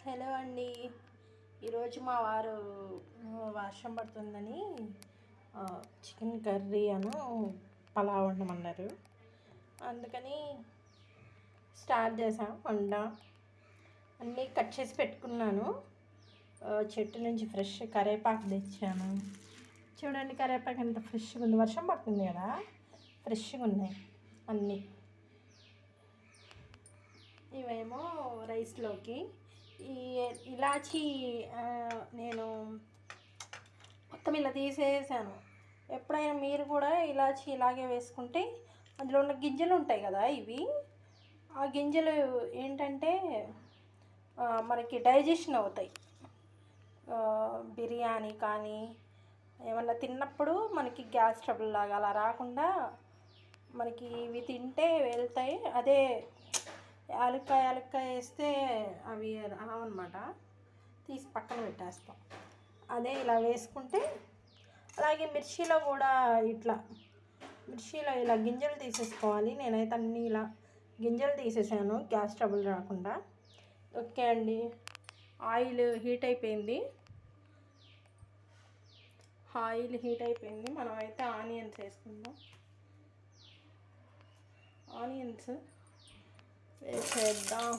Hello అండి. ఈరోజు మా వారు వర్షం పడుతుందని చికెన్ కర్రీ పలావ్ వండమన్నారు. అందుకని స్టార్ట్ చేసాం వంట. అన్నీ కట్ చేసి పెట్టుకున్నాను. చెట్టు నుంచి ఫ్రెష్ కరివేపాకు తెచ్చాను. చూడండి కరివేపాకు ఎంత ఫ్రెష్గా ఉంది. వర్షం పడుతుంది కదా, ఫ్రెష్గా ఉన్నాయి అన్నీ. ఇవేమో రైస్లోకి. ఈ ఇలాచీ నేను మొత్తం ఇలా తీసేసాను. ఎప్పుడైనా మీరు కూడా ఇలాచీ ఇలాగే వేసుకుంటే అందులో ఉన్న గింజలు ఉంటాయి కదా, ఇవి ఆ గింజలు ఏంటంటే మనకి డైజెషన్ అవుతాయి. బిర్యానీ కానీ ఏమన్నా తిన్నప్పుడు మనకి గ్యాస్ ట్రబుల్ లాగా అలా రాకుండా మనకి ఇవి తింటే వెళ్తాయి. అదే యాలక్కాయ వేస్తే అవి రావన్నమాట, తీసి పక్కన పెట్టేస్తాం. అదే ఇలా వేసుకుంటే. అలాగే మిర్చిలో కూడా మిర్చిలో ఇలా గింజలు తీసేసుకోవాలి. నేనైతే అన్నీ ఇలా గింజలు తీసేసాను గ్యాస్ ట్రబుల్ రాకుండా. ఓకే అండి, ఆయిల్ హీట్ అయిపోయింది. మనం అయితే ఆనియన్స్ వేసుకుందాం. ఆనియన్స్ వేసేద్దాం.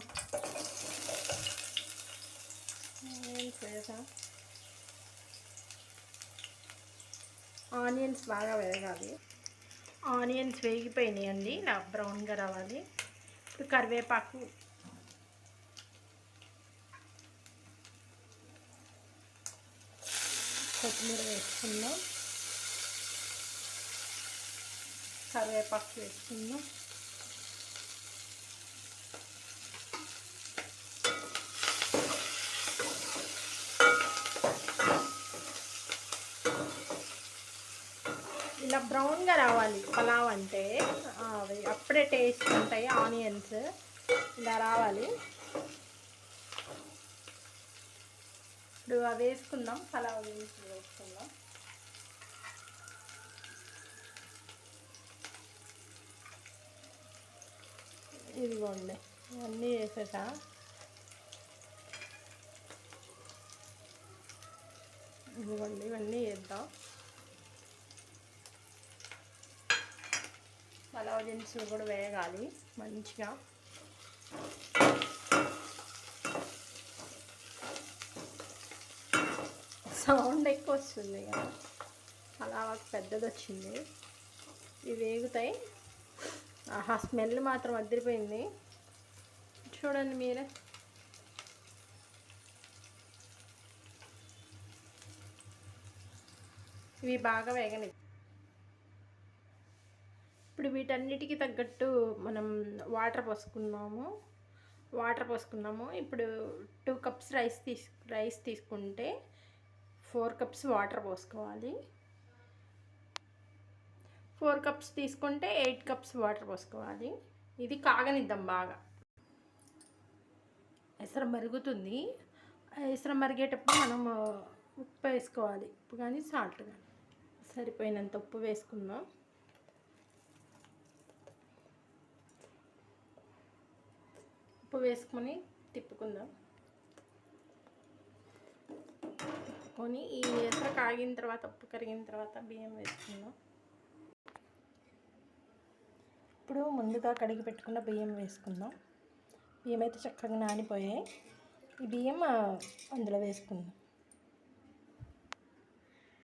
ఆనియన్స్ బాగా వేగాలి. ఆనియన్స్ వేగిపోయినాయండి, ఇలా బ్రౌన్గా రావాలి. ఇప్పుడు కరివేపాకు, కొత్తిమీర వేసుకుందాం. కరివేపాకు వేసుకుందాం. ఇలా బ్రౌన్గా రావాలి పలావ్ అంటే, అప్పుడే టేస్ట్ ఉంటాయి. ఆనియన్స్ ఇలా రావాలి. ఇప్పుడు అవి వేసుకుందాం. పలావ్ వేసుకుందాం. ఇదిగోండి, ఇవన్నీ వేసేసా. ఇదిగోండి, ఇవన్నీ వేద్దాం. పలావ్ దినుసులు కూడా వేగాలి మంచిగా. సౌండ్ ఎక్కువ వస్తుంది కదా, పలావ్ పెద్దది వచ్చింది. ఇవి వేగుతాయి. ఆహా, స్మెల్ మాత్రం అదిరిపోయింది. చూడండి మీరే. ఇవి బాగా వేగని. ఇప్పుడు వీటన్నిటికీ తగ్గట్టు మనం వాటర్ పోసుకున్నాము. ఇప్పుడు 2 కప్స్ రైస్ తీసుకుంటే 4 కప్స్ వాటర్ పోసుకోవాలి. 4 కప్స్ తీసుకుంటే 8 కప్స్ వాటర్ పోసుకోవాలి. ఇది కాగనిద్దాం బాగా. ఎసరు మరుగుతుంది. ఎసరు మరిగేటప్పుడు మనం ఉప్పు వేసుకోవాలి. ఉప్పు కానీ సాల్ట్ కానీ సరిపోయినంత ఉప్పు వేసుకుందాం. ఉప్పు వేసుకొని తిప్పుకుందాం. ఈ ఎసరు కాగిన తర్వాత, ఉప్పు కరిగిన తర్వాత బియ్యం వేసుకుందాం. ఇప్పుడు ముందుగా కడిగి పెట్టుకున్న బియ్యం వేసుకుందాం. బియ్యం అయితే చక్కగా నానిపోయాయి. ఈ బియ్యం అందులో వేసుకుందాం.